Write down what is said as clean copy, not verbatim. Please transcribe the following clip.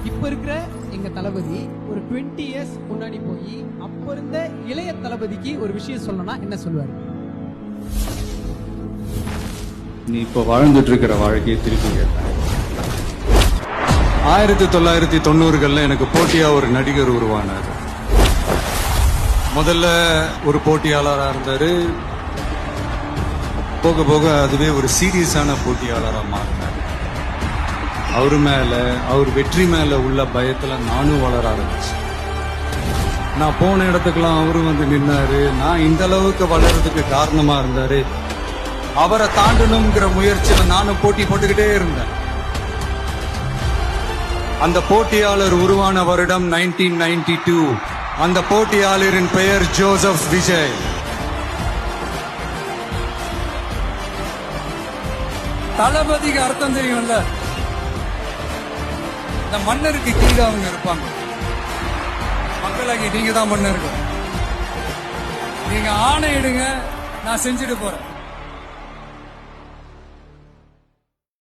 இப்ப இருக்கிற எங்க தளபதி ஒரு 20 இயர்ஸ் முன்னாடி போய் அப்ப இருந்த இளைய தளபதிக்கு ஒரு விஷயம் சொல்லணும்னா என்ன சொல்லுவாரு? நீ இப்ப வாழ்ந்துட்டு இருக்கிற வாழ்க்கையை திருப்பி கேட்டேன். 1990கள்ல எனக்கு போட்டியா ஒரு நடிகர் உருவானார். முதல்ல ஒரு போட்டியாளரா இருந்தாரு. போக போக அதுவே ஒரு சீரியஸான போட்டியாளரா மாறினார். அவர் வெற்றி மேல உள்ள பயத்துல நானும் வளர ஆரம்பிச்சேன். நான் போன இடத்துக்கெல்லாம் அவரும் வந்து நின்னாரு. நான் இந்த அளவுக்கு வளர்றதுக்கு காரணமா இருந்தாரு. அவரை தாண்டணுங்கிற முயற்சியில நானும் போட்டி போட்டுக்கிட்டே இருந்தேன். அந்த போட்டியாளர் உருவான வருடம் 1992. அந்த போட்டியாளரின் பெயர் ஜோசப் விஜய். தளபதிக்கு அர்த்தம் தெரியும்ல, இந்த மன்னருக்கு கீழே அவங்க இருப்பாங்க. மக்களாகி நீங்க தான் மன்னர்கள். நீங்க ஆணையிடுங்க, நான் செஞ்சுட்டு போறேன்.